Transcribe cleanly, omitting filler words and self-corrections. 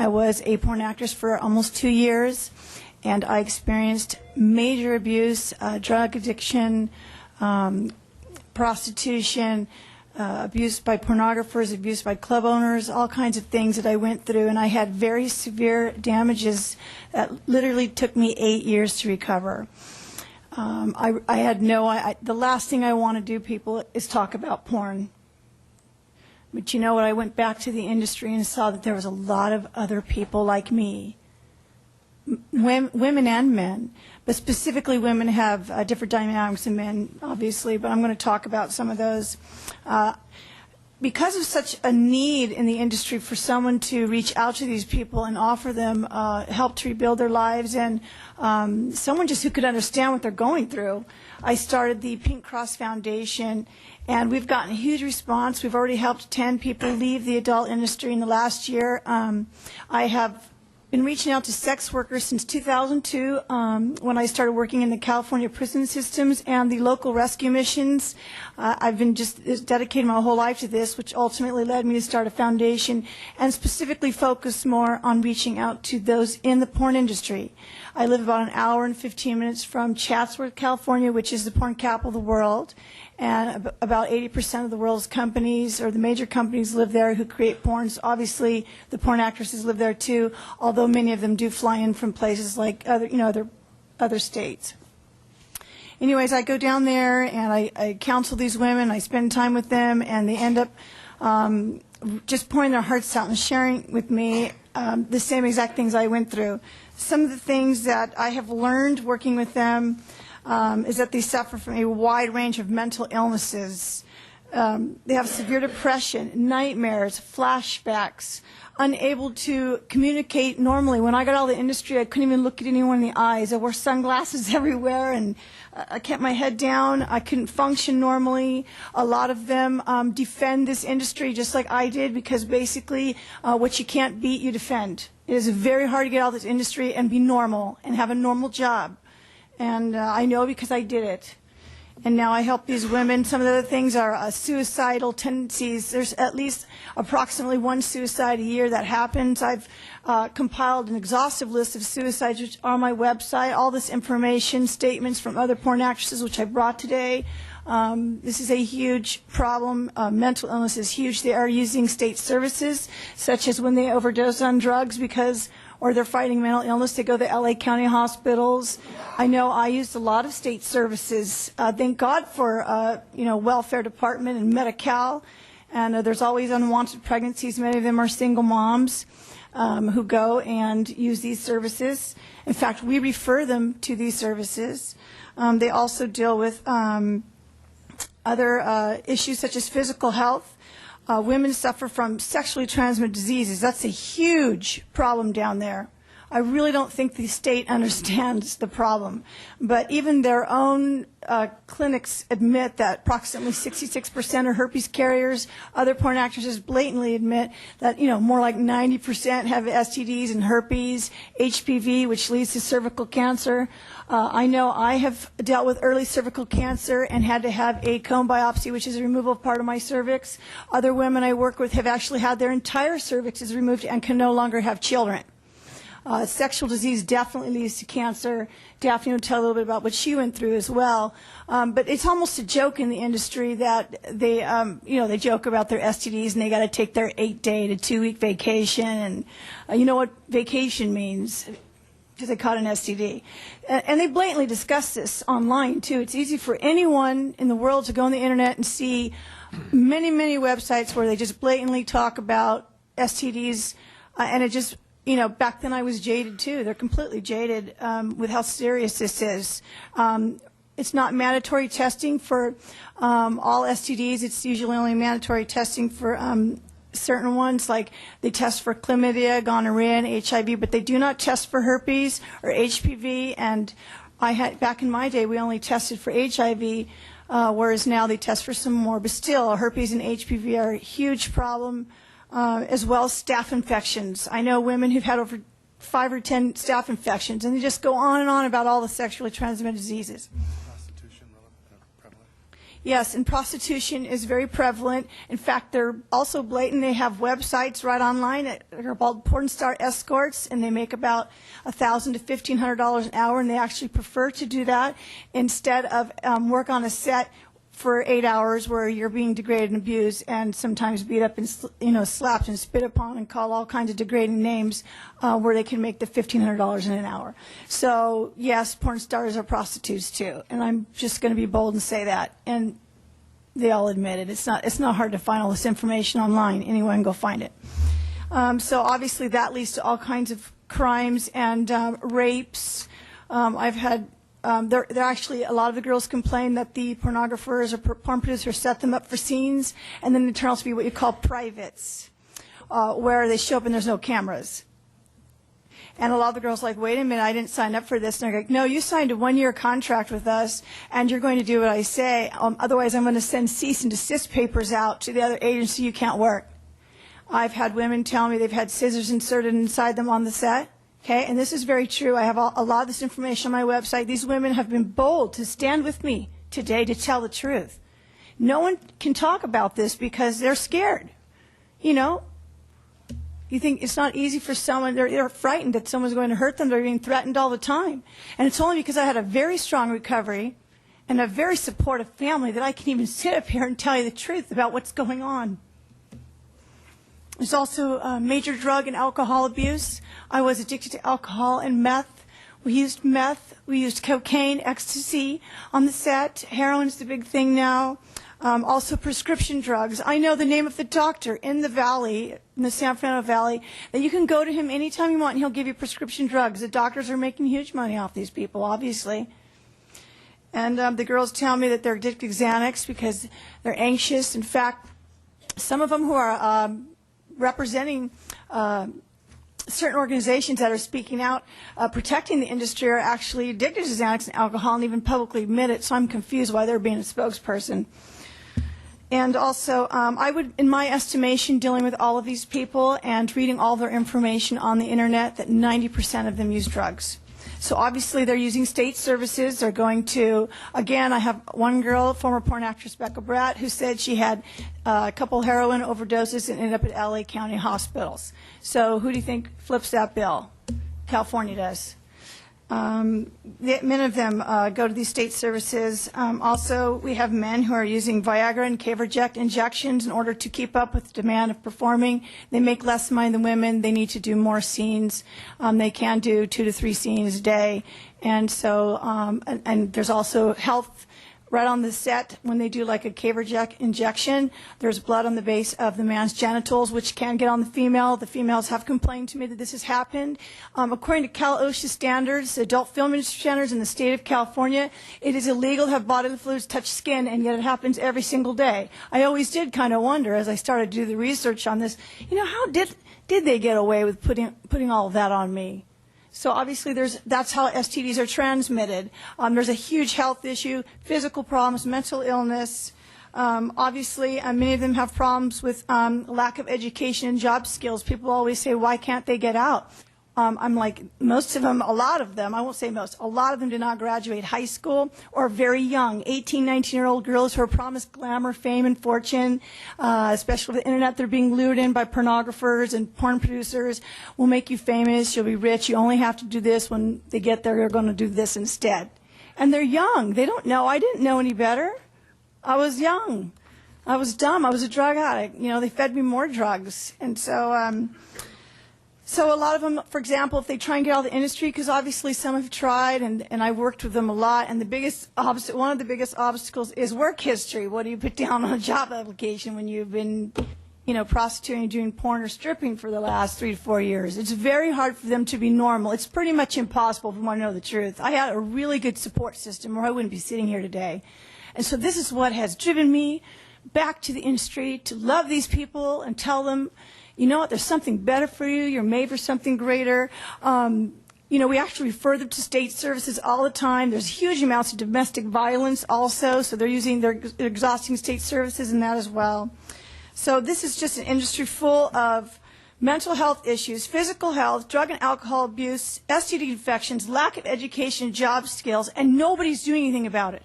I was a porn actress for almost 2 years, and I experienced major abuse, drug addiction, prostitution, abuse by pornographers, abuse by club owners, all kinds of things that I went through, and I had very severe damages that literally took me 8 years to recover. I had the last thing I want to do, people, is talk about porn. But you know what, I went back to the industry and saw that there was a lot of other people like me, women and men, but specifically women have different dynamics than men, obviously, but I'm going to talk about some of those. Because of such a need in the industry for someone to reach out to these people and offer them help to rebuild their lives, and someone just who could understand what they're going through, I started the Pink Cross Foundation, and we've gotten a huge response. We've already helped 10 people leave the adult industry in the last year. I have been reaching out to sex workers since 2002 when I started working in the California prison systems and the local rescue missions. I've been just dedicating my whole life to this, which ultimately led me to start a foundation and specifically focus more on reaching out to those in the porn industry. I live about an hour and 15 minutes from Chatsworth, California, which is the porn capital of the world. And about 80% of the world's companies, or the major companies, live there who create porns. Obviously, the porn actresses live there too, although many of them do fly in from places like other states. Anyways, I go down there and I counsel these women. I spend time with them, and they end up just pouring their hearts out and sharing with me the same exact things I went through. Some of the things that I have learned working with them is that they suffer from a wide range of mental illnesses. They have severe depression, nightmares, flashbacks, unable to communicate normally. When I got out of the industry, I couldn't even look at anyone in the eyes. I wore sunglasses everywhere, and I kept my head down. I couldn't function normally. A lot of them defend this industry just like I did, because basically what you can't beat, you defend. It is very hard to get out of this industry and be normal and have a normal job. And I know because I did it. And now I help these women. Some of the other things are suicidal tendencies. There's at least approximately one suicide a year that happens. I've compiled an exhaustive list of suicides which are on my website. All this information, statements from other porn actresses, which I brought today. This is a huge problem. Mental illness is huge. They are using state services, such as when they overdose on drugs or they're fighting mental illness, they go to LA County hospitals. I know I used a lot of state services. Thank God for welfare department and Medi-Cal. And there's always unwanted pregnancies. Many of them are single moms who go and use these services. In fact, we refer them to these services. They also deal with other issues such as physical health. Women suffer from sexually transmitted diseases. That's a huge problem down there. I really don't think the state understands the problem. But even their own clinics admit that approximately 66% are herpes carriers. Other porn actresses blatantly admit that, more like 90% have STDs and herpes, HPV, which leads to cervical cancer. I know I have dealt with early cervical cancer and had to have a cone biopsy, which is a removal of part of my cervix. Other women I work with have actually had their entire cervixes removed and can no longer have children. Sexual disease definitely leads to cancer. Daphne will tell a little bit about what she went through as well. But it's almost a joke in the industry that they joke about their STDs and they got to take their 8-day to 2-week vacation. And you know what vacation means, because they caught an STD. And they blatantly discuss this online, too. It's easy for anyone in the world to go on the Internet and see many, many websites where they just blatantly talk about STDs, and it just... back then I was jaded too. They're completely jaded with how serious this is. It's not mandatory testing for all STDs. It's usually only mandatory testing for certain ones, like they test for chlamydia, gonorrhea, and HIV, but they do not test for herpes or HPV. And back in my day, we only tested for HIV, whereas now they test for some more. But still, herpes and HPV are a huge problem. As well as staph infections. I know women who've had over 5 or 10 staph infections, and they just go on and on about all the sexually transmitted diseases. Prostitution prevalent? Yes, and prostitution is very prevalent. In fact, they're also blatant. They have websites right online that are called porn star escorts, and they make about $1,000 to $1,500 an hour, and they actually prefer to do that instead of work on a set for 8 hours where you're being degraded and abused and sometimes beat up and slapped and spit upon and called all kinds of degrading names where they can make the $1,500 in an hour. So yes, porn stars are prostitutes too, and I'm just going to be bold and say that. And they all admit it. It's not hard to find all this information online. Anyone can go find it. So obviously that leads to all kinds of crimes and rapes. I've had they're actually, a lot of the girls complain that the pornographers or porn producers set them up for scenes, and then they turn out to be what you call privates, where they show up and there's no cameras. And a lot of the girls are like, wait a minute, I didn't sign up for this. And they're like, no, you signed a 1-year contract with us, and you're going to do what I say. Otherwise, I'm going to send cease and desist papers out to the other agency. You can't work. I've had women tell me they've had scissors inserted inside them on the set. Okay, and this is very true. I have a lot of this information on my website. These women have been bold to stand with me today to tell the truth. No one can talk about this because they're scared. You know, you think it's not easy for someone, they're frightened that someone's going to hurt them. They're being threatened all the time. And it's only because I had a very strong recovery and a very supportive family that I can even sit up here and tell you the truth about what's going on. There's also major drug and alcohol abuse. I was addicted to alcohol and meth. We used meth. We used cocaine, ecstasy on the set. Heroin's the big thing now. Also prescription drugs. I know the name of the doctor in the valley, in the San Fernando Valley, that you can go to him anytime you want and he'll give you prescription drugs. The doctors are making huge money off these people, obviously. And the girls tell me that they're addicted to Xanax because they're anxious. In fact, some of them who are representing certain organizations that are speaking out, protecting the industry, are actually addicted to Xanax and alcohol and even publicly admit it, so I'm confused why they're being a spokesperson. And also, I would, in my estimation, dealing with all of these people and reading all their information on the internet, that 90% of them use drugs. So obviously they're using state services. They're going to, again, I have one girl, former porn actress Becca Bratt, who said she had a couple heroin overdoses and ended up at LA County hospitals. So who do you think flips that bill? California does. Many of them go to these state services. Also, we have men who are using Viagra and Caverject injections in order to keep up with the demand of performing. They make less money than women. They need to do more scenes. They can do 2 to 3 scenes a day. And so, and there's also health. Right on the set, when they do like a Caverject injection, there's blood on the base of the man's genitals, which can get on the female. The females have complained to me that this has happened. According to Cal-OSHA standards, the adult film industry standards in the state of California, it is illegal to have bodily fluids touch skin, and yet it happens every single day. I always did kind of wonder, as I started to do the research on this, you know, how did they get away with putting all of that on me? So obviously that's how STDs are transmitted. There's a huge health issue, physical problems, mental illness. Obviously, many of them have problems with lack of education and job skills. People always say, why can't they get out? I'm like, most of them, a lot of them, I won't say most, a lot of them did not graduate high school or very young, 18, 19-year-old girls who are promised glamour, fame, and fortune, especially with the internet. They're being lured in by pornographers and porn producers. We'll make you famous, you'll be rich, you only have to do this. When they get there, you're going to do this instead. And they're young. They don't know. I didn't know any better. I was young. I was dumb. I was a drug addict. You know, they fed me more drugs. And so... So a lot of them, for example, if they try and get out of the industry, because obviously some have tried, and I worked with them a lot, and one of the biggest obstacles is work history. What do you put down on a job application when you've been, you know, prostituting, doing porn or stripping for the last 3 to 4 years? It's very hard for them to be normal. It's pretty much impossible if you want to know the truth. I had a really good support system, or I wouldn't be sitting here today. And so this is what has driven me back to the industry, to love these people and tell them, you know what, there's something better for you, you're made for something greater. You know, we actually refer them to state services all the time. There's huge amounts of domestic violence also, so they're exhausting state services in that as well. So this is just an industry full of mental health issues, physical health, drug and alcohol abuse, STD infections, lack of education, job skills, and nobody's doing anything about it.